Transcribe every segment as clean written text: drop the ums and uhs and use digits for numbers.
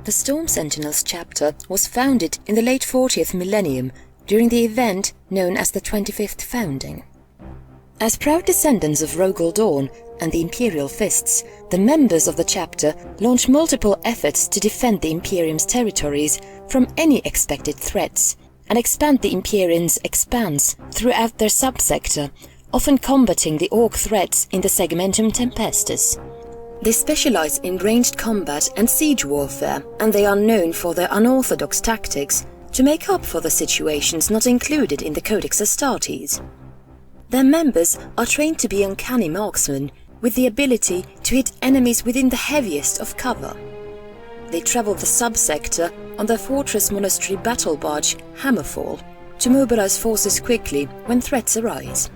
The Storm Sentinels chapter was founded in the late 40th millennium during the event known as the 25th Founding. As proud descendants of Rogel Dawn and the Imperial Fists, the members of the chapter launched multiple efforts to defend the Imperium's territories from any expected threats and expand the Imperium's expanse throughout their subsector, often combating the Orc threats in the Segmentum Tempestus. They specialize in ranged combat and siege warfare, and they are known for their unorthodox tactics to make up for the situations not included in the Codex Astartes. Their members are trained to be uncanny marksmen with the ability to hit enemies within the heaviest of cover. They travel the subsector on their fortress monastery battle barge Hammerfall to mobilize forces quickly when threats arise.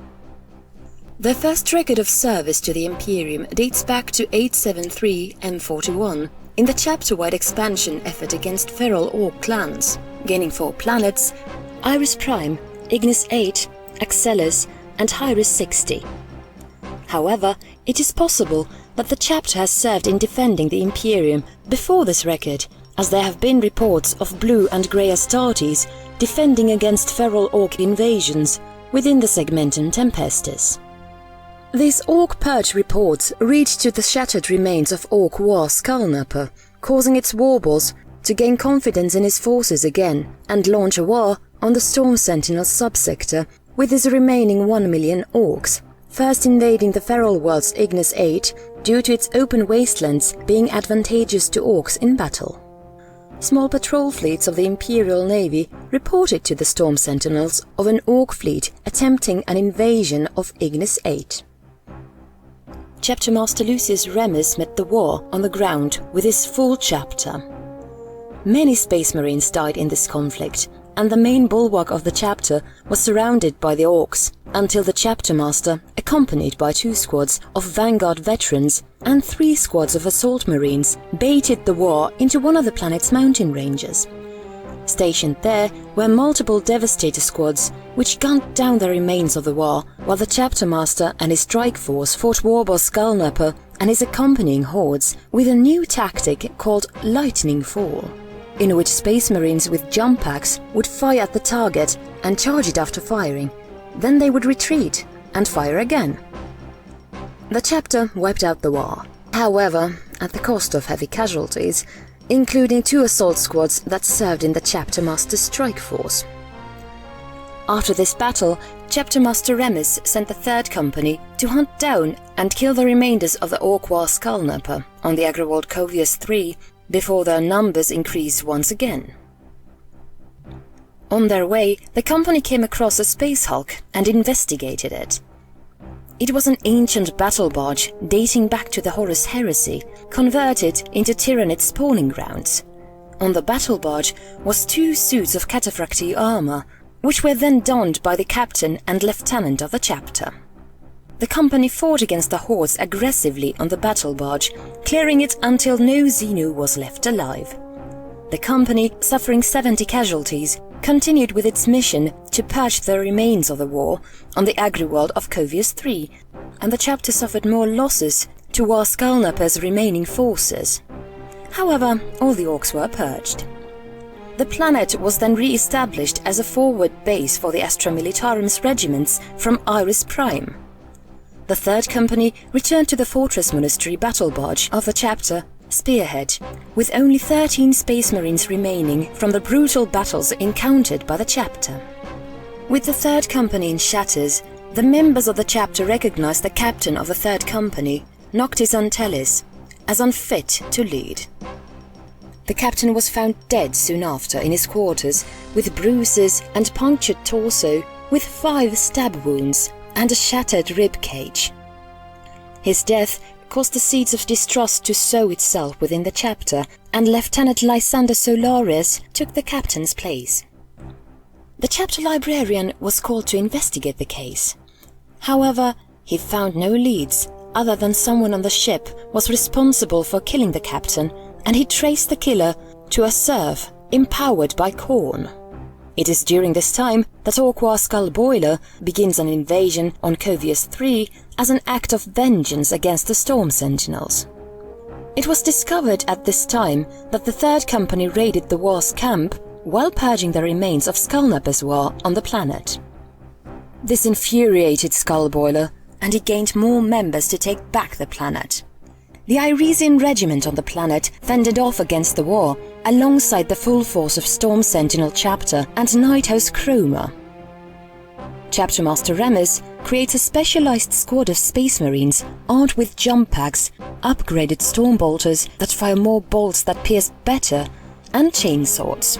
Their first record of service to the Imperium dates back to 873 M41 in the chapter-wide expansion effort against feral Orc clans, gaining 4 planets: Iris Prime, Ignis 8, Axelis, and Hyris 60. However, it is possible that the chapter has served in defending the Imperium before this record, as there have been reports of Blue and Grey Astartes defending against feral Orc invasions within the Segmentum Tempestus. These Orc Purge reports reached to the shattered remains of Orc War Skullnapper, causing its warboss to gain confidence in his forces again and launch a war on the Storm Sentinels subsector with his remaining 1 million Orcs, first invading the feral world's Ignis 8 due to its open wastelands being advantageous to Orcs in battle. Small patrol fleets of the Imperial Navy reported to the Storm Sentinels of an Orc fleet attempting an invasion of Ignis 8. Chapter Master Lucius Remus met the war on the ground with his full chapter. Many Space Marines died in this conflict, and the main bulwark of the chapter was surrounded by the Orcs, until the chapter master, accompanied by 2 squads of Vanguard veterans and 3 squads of assault marines, baited the war into one of the planet's mountain ranges. Stationed there were multiple Devastator squads, which gunned down the remains of the war, while the chapter master and his strike force fought warboss Skullnapper and his accompanying hordes with a new tactic called Lightning Fall, in which Space Marines with jump packs would fire at the target and charge it after firing. Then they would retreat and fire again. The chapter wiped out the war, however, at the cost of heavy casualties, including 2 assault squads that served in the chapter master's strike force. After this battle, Chapter Master Remus sent the 3rd Company to hunt down and kill the remainders of the Orc War Skullnapper on the Agriworld Covius 3 before their numbers increased once again. On their way, the company came across a space hulk and investigated it. It was an ancient battle barge dating back to the Horus Heresy, converted into Tyrannid spawning grounds. On the battle barge was 2 suits of cataphractii armor, which were then donned by the captain and lieutenant of the chapter. The company fought against the hordes aggressively on the battle barge, clearing it until no Xenu was left alive. The company, suffering 70 casualties, continued with its mission to purge the remains of the war on the agri-world of Covius 3, and the chapter suffered more losses to War Skullnapper's remaining forces. However, all the Orcs were purged. The planet was then re-established as a forward base for the Astra Militarum's regiments from Iris Prime. The 3rd Company returned to the Fortress Monastery battle barge of the chapter Spearhead, with only 13 Space Marines remaining from the brutal battles encountered by the chapter. With the 3rd Company in shatters, the members of the chapter recognized the captain of the 3rd Company, Noctis Antelis, as unfit to lead. The captain was found dead soon after in his quarters, with bruises and punctured torso, with 5 stab wounds and a shattered rib cage. His death caused the seeds of distrust to sow itself within the chapter, and Lieutenant Lysander Solarius took the captain's place. The chapter librarian was called to investigate the case. However, he found no leads other than someone on the ship was responsible for killing the captain, and he traced the killer to a serf empowered by Khorne. It is during this time that Orc War Skull Boiler begins an invasion on Covius 3 as an act of vengeance against the Storm Sentinels. It was discovered at this time that the Third Company raided the war's camp while purging the remains of Skullnappers war on the planet. This infuriated Skullboiler, and he gained more members to take back the planet. The Iresian regiment on the planet fended off against the war alongside the full force of Storm Sentinel Chapter and Nighthouse Chroma. Chapter Master Remus creates a specialized squad of Space Marines armed with jump packs, upgraded storm bolters that fire more bolts that pierce better, and chainswords.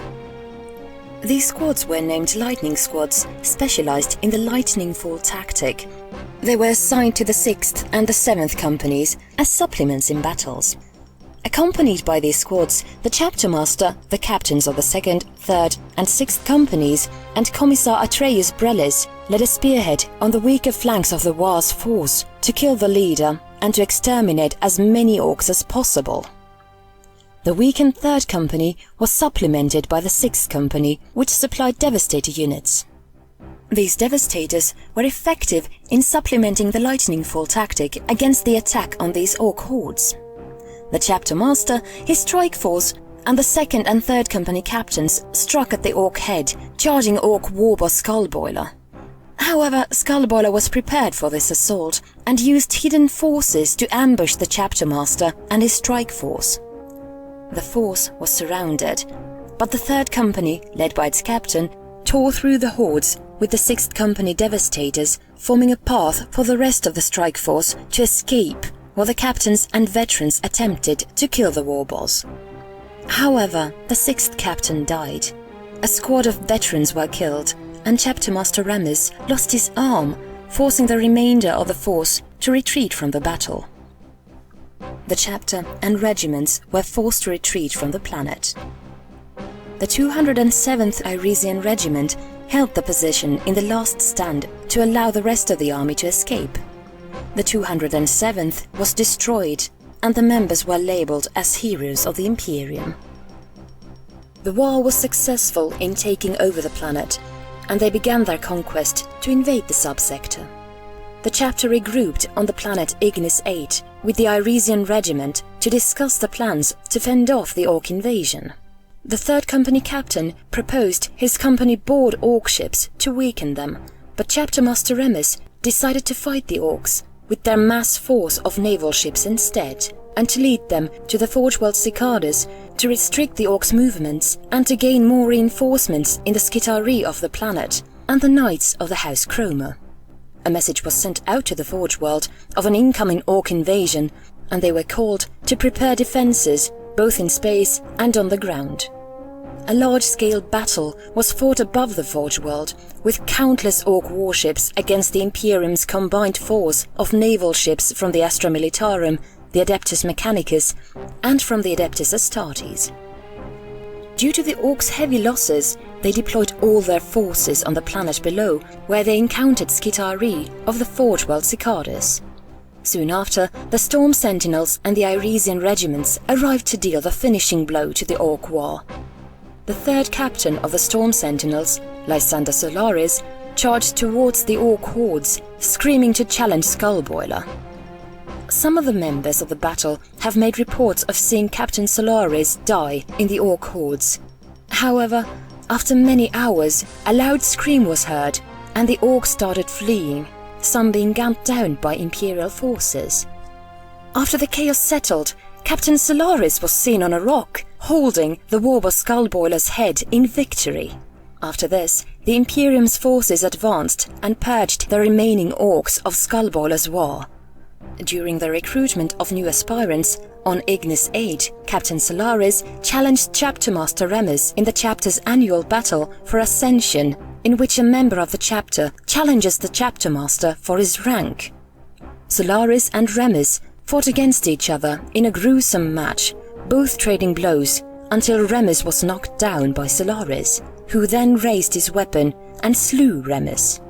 These squads were named Lightning Squads, specialized in the Lightning Fall tactic. They were assigned to the 6th and the 7th Companies as supplements in battles. Accompanied by these squads, the Chapter Master, the captains of the 2nd, 3rd and 6th Companies, and Commissar Atreus Brelis led a spearhead on the weaker flanks of the war's force to kill the leader and to exterminate as many Orcs as possible. The weakened 3rd Company was supplemented by the 6th Company, which supplied Devastator units. These Devastators were effective in supplementing the Lightning Fall tactic against the attack on these Orc hordes. The Chapter Master, his strike force, and the 2nd and 3rd Company captains struck at the Orc head, charging Orc warboss Skullboiler. However, Skullboiler was prepared for this assault and used hidden forces to ambush the Chapter Master and his strike force. The force was surrounded, but the 3rd Company, led by its captain, tore through the hordes with the 6th Company Devastators, forming a path for the rest of the strike force to escape while the captains and veterans attempted to kill the warboss. However, the 6th captain died. A squad of veterans were killed, and Chapter Master Remus lost his arm, forcing the remainder of the force to retreat from the battle. The chapter and regiments were forced to retreat from the planet. The 207th Iresian Regiment held the position in the last stand to allow the rest of the army to escape. The 207th was destroyed, and the members were labeled as heroes of the Imperium. The war was successful in taking over the planet, and they began their conquest to invade the subsector. The chapter regrouped on the planet Ignis 8 with the Iresian Regiment to discuss the plans to fend off the Orc invasion. The 3rd Company captain proposed his company board Orc ships to weaken them, but Chapter Master Remus decided to fight the Orcs with their mass force of naval ships instead, and to lead them to the Forgeworld Cicadas to restrict the Orcs' movements and to gain more reinforcements in the Skitarii of the planet and the Knights of the House Chroma. A message was sent out to the Forgeworld of an incoming Orc invasion, and they were called to prepare defenses both in space and on the ground. A large-scale battle was fought above the Forgeworld, with countless Orc warships against the Imperium's combined force of naval ships from the Astra Militarum, the Adeptus Mechanicus, and from the Adeptus Astartes. Due to the Orcs' heavy losses, they deployed all their forces on the planet below, where they encountered Skitarii of the Forgeworld Cicadas. Soon after, the Storm Sentinels and the Iresian regiments arrived to deal the finishing blow to the Orc war. The 3rd captain of the Storm Sentinels, Lysander Solaris, charged towards the Orc hordes, screaming to challenge Skullboiler. Some of the members of the battle have made reports of seeing Captain Solaris die in the Orc hordes. However, after many hours, a loud scream was heard, and the Orcs started fleeing, some being gunned down by Imperial forces. After the chaos settled, Captain Solaris was seen on a rock, holding the warboss Skullboiler's head in victory. After this, the Imperium's forces advanced and purged the remaining Orcs of Skullboiler's war. During the recruitment of new aspirants, on Ignis 8, Captain Solaris challenged Chapter Master Remus in the chapter's annual battle for Ascension, in which a member of the chapter challenges the Chapter Master for his rank. Solaris and Remus fought against each other in a gruesome match, both trading blows, until Remus was knocked down by Solaris, who then raised his weapon and slew Remus.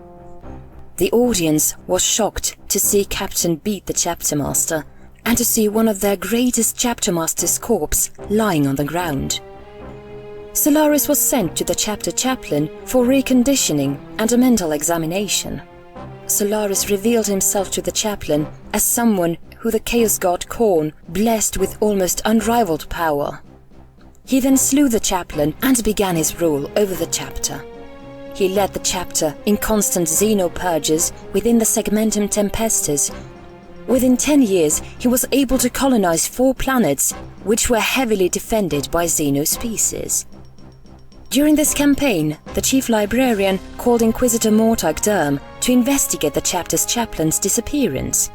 The audience was shocked to see Captain beat the Chapter Master, and to see one of their greatest Chapter Master's corpse lying on the ground. Solaris was sent to the chapter chaplain for reconditioning and a mental examination. Solaris revealed himself to the chaplain as someone who the Chaos God Khorne blessed with almost unrivaled power. He then slew the chaplain and began his rule over the chapter. He led the chapter in constant xenopurges within the Segmentum Tempestus. Within 10 years, he was able to colonize 4 planets, which were heavily defended by xenospecies. During this campaign, the chief librarian called Inquisitor Mortag Derm to investigate the chapter's chaplain's disappearance.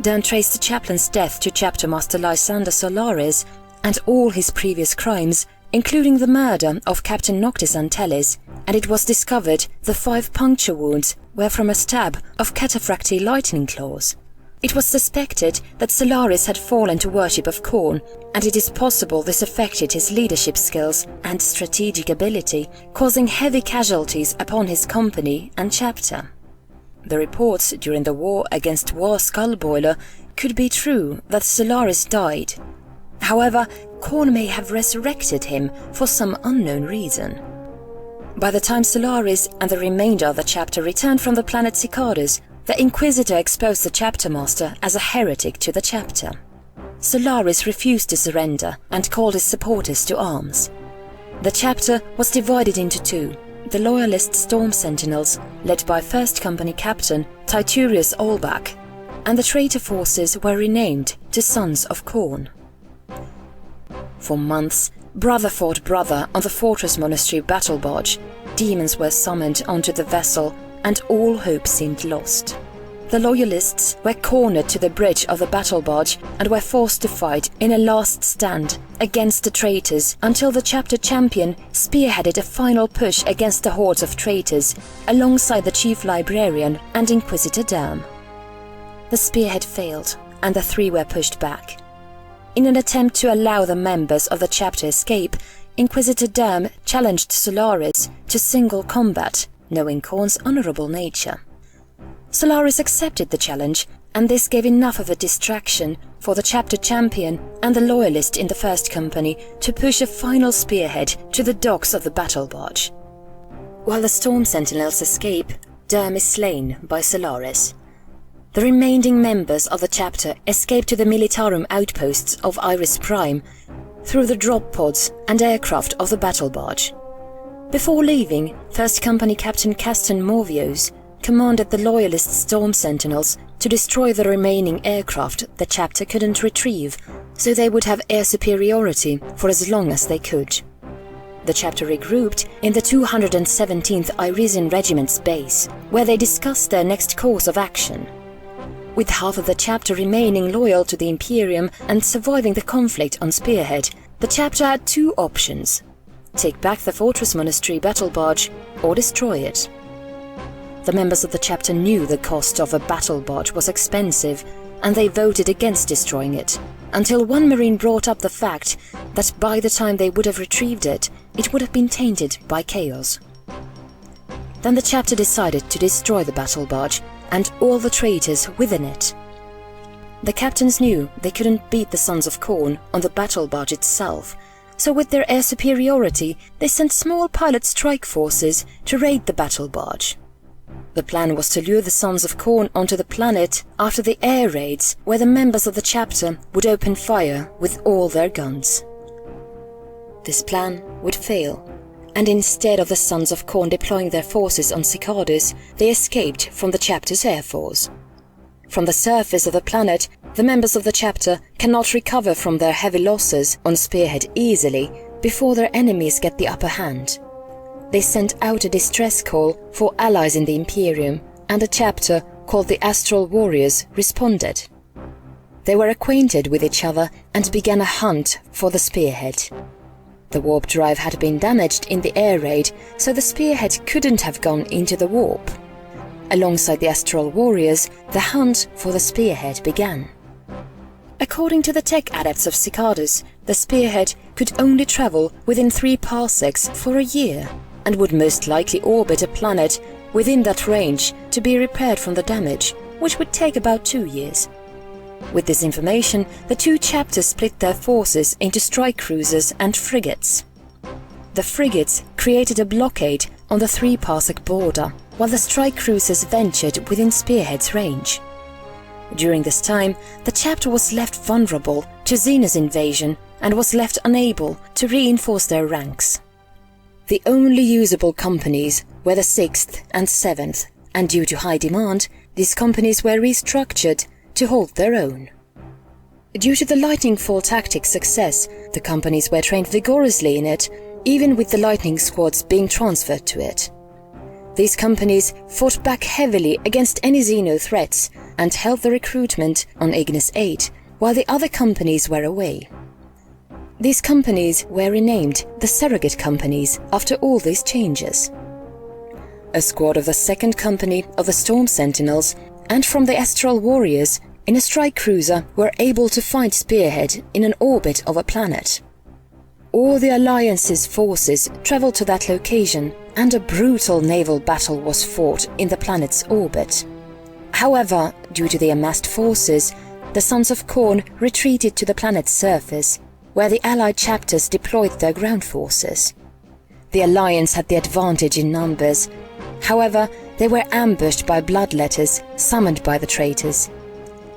Derm traced the chaplain's death to chapter master Lysander Solaris and all his previous crimes, including the murder of Captain Noctis Antelis, and it was discovered the 5 puncture wounds were from a stab of Cataphracti lightning claws. It was suspected that Solaris had fallen to worship of Khorne, and it is possible this affected his leadership skills and strategic ability, causing heavy casualties upon his company and chapter. The reports during the war against War Skullboiler could be true that Solaris died. However, Khorne may have resurrected him for some unknown reason. By the time Solaris and the remainder of the chapter returned from the planet Cicadus, the Inquisitor exposed the chapter master as a heretic to the chapter. Solaris refused to surrender and called his supporters to arms. The chapter was divided into 2, the Loyalist Storm Sentinels, led by 1st Company Captain Titurius Olbach, and the traitor forces were renamed to Sons of Khorne. For months, brother fought brother on the Fortress Monastery battle barge. Demons were summoned onto the vessel, and all hope seemed lost. The Loyalists were cornered to the bridge of the battle barge and were forced to fight in a last stand against the traitors until the chapter champion spearheaded a final push against the hordes of traitors alongside the chief librarian and Inquisitor Derm. The spearhead failed, and the 3 were pushed back. In an attempt to allow the members of the chapter escape, Inquisitor Derm challenged Solaris to single combat, knowing Khorne's honorable nature. Solaris accepted the challenge, and this gave enough of a distraction for the chapter champion and the loyalist in the 1st Company to push a final spearhead to the docks of the battle barge. While the Storm Sentinels escape, Derm is slain by Solaris. The remaining members of the chapter escape to the Militarum outposts of Iris Prime through the drop pods and aircraft of the battle barge. Before leaving, 1st Company Captain Caston Morvios commanded the Loyalist Storm Sentinels to destroy the remaining aircraft the chapter couldn't retrieve, so they would have air superiority for as long as they could. The chapter regrouped in the 217th Iresian Regiment's base, where they discussed their next course of action. With half of the chapter remaining loyal to the Imperium and surviving the conflict on Spearhead, the chapter had 2 options: take back the Fortress Monastery battle barge or destroy it. The members of the chapter knew the cost of a battle barge was expensive, and they voted against destroying it, until one Marine brought up the fact that by the time they would have retrieved it, it would have been tainted by chaos. Then the chapter decided to destroy the battle barge and all the traitors within it. The captains knew they couldn't beat the Sons of Khorne on the battle barge itself, so with their air superiority they sent small pilot strike forces to raid the battle barge. The plan was to lure the Sons of Khorne onto the planet after the air raids, where the members of the chapter would open fire with all their guns. This plan would fail, and instead of the Sons of Khorne deploying their forces on Cicadus, they escaped from the chapter's air force. From the surface of the planet, the members of the chapter cannot recover from their heavy losses on Spearhead easily before their enemies get the upper hand. They sent out a distress call for allies in the Imperium, and a chapter called the Astral Warriors responded. They were acquainted with each other and began a hunt for the Spearhead. The warp drive had been damaged in the air raid, so the Spearhead couldn't have gone into the warp. Alongside the Astral Warriors, the hunt for the Spearhead began. According to the tech adepts of Cicadus, the Spearhead could only travel within 3 parsecs for a year, and would most likely orbit a planet within that range to be repaired from the damage, which would take about 2 years. With this information, the 2 chapters split their forces into strike cruisers and frigates. The frigates created a blockade on the 3-parsec border, while the strike cruisers ventured within Spearhead's range. During this time, the chapter was left vulnerable to Xenos invasion and was left unable to reinforce their ranks. The only usable companies were the 6th and 7th, and due to high demand, these companies were restructured to hold their own. Due to the lightning fall tactic's success, the companies were trained vigorously in it, even with the lightning squads being transferred to it. These companies fought back heavily against any Xeno threats and held the recruitment on Ignis 8, while the other companies were away. These companies were renamed the Surrogate Companies after all these changes. A squad of the 2nd Company of the Storm Sentinels and from the Astral Warriors in a strike cruiser were able to find Spearhead in an orbit of a planet. All the Alliance's forces traveled to that location and a brutal naval battle was fought in the planet's orbit. However, due to the amassed forces, the Sons of Khorne retreated to the planet's surface, where the Allied chapters deployed their ground forces. The Alliance had the advantage in numbers. However, they were ambushed by bloodletters summoned by the traitors.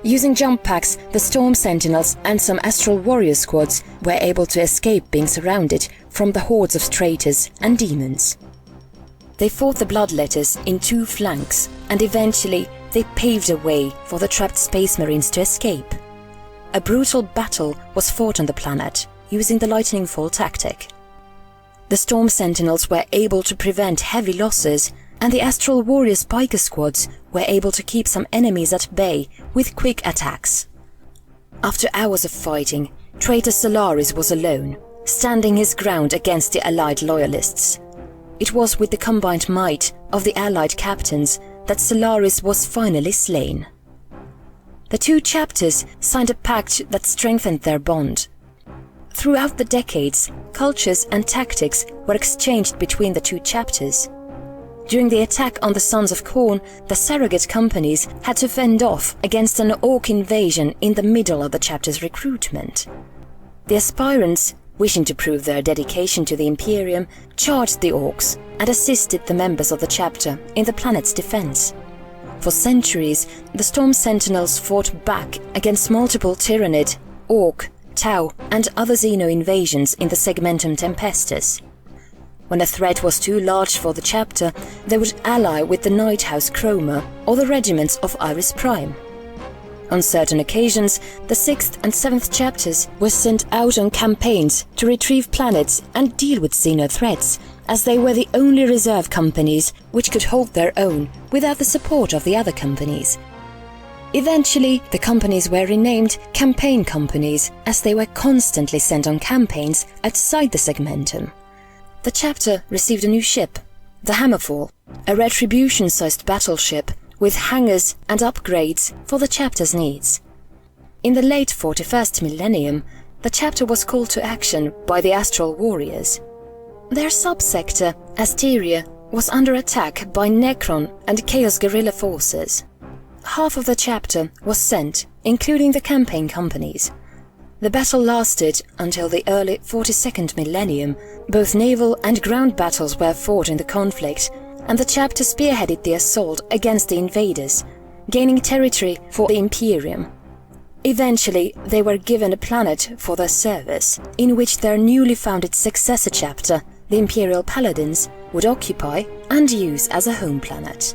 Using jump packs, the Storm Sentinels and some Astral Warrior squads were able to escape being surrounded from the hordes of traitors and demons. They fought the bloodletters in 2 flanks, and eventually they paved a way for the trapped Space Marines to escape. A brutal battle was fought on the planet, using the lightning fall tactic. The Storm Sentinels were able to prevent heavy losses, and the Astral Warrior Spiker squads were able to keep some enemies at bay with quick attacks. After hours of fighting, traitor Solaris was alone, standing his ground against the Allied loyalists. It was with the combined might of the Allied captains that Solaris was finally slain. The 2 chapters signed a pact that strengthened their bond. Throughout the decades, cultures and tactics were exchanged between the 2 chapters. During the attack on the Sons of Khorne, the Surrogate Companies had to fend off against an Orc invasion in the middle of the chapter's recruitment. The aspirants, wishing to prove their dedication to the Imperium, charged the Orcs and assisted the members of the chapter in the planet's defense. For centuries, the Storm Sentinels fought back against multiple Tyrannid, Orc, Tau and other Xeno invasions in the Segmentum Tempestus. When a threat was too large for the chapter, they would ally with the Night House Chroma or the regiments of Iris Prime. On certain occasions, the 6th and 7th chapters were sent out on campaigns to retrieve planets and deal with Xeno threats, as they were the only reserve companies which could hold their own without the support of the other companies. Eventually, the companies were renamed Campaign Companies, as they were constantly sent on campaigns outside the Segmentum. The chapter received a new ship, the Hammerfall, a Retribution-sized battleship with hangars and upgrades for the chapter's needs. In the late 41st millennium, the chapter was called to action by the Astral Warriors. Their subsector, Asteria, was under attack by Necron and Chaos Guerrilla forces. Half of the chapter was sent, including the campaign companies. The battle lasted until the early 42nd millennium. Both naval and ground battles were fought in the conflict, and the chapter spearheaded the assault against the invaders, gaining territory for the Imperium. Eventually, they were given a planet for their service, in which their newly founded successor chapter, the Imperial Paladins, would occupy and use as a home planet.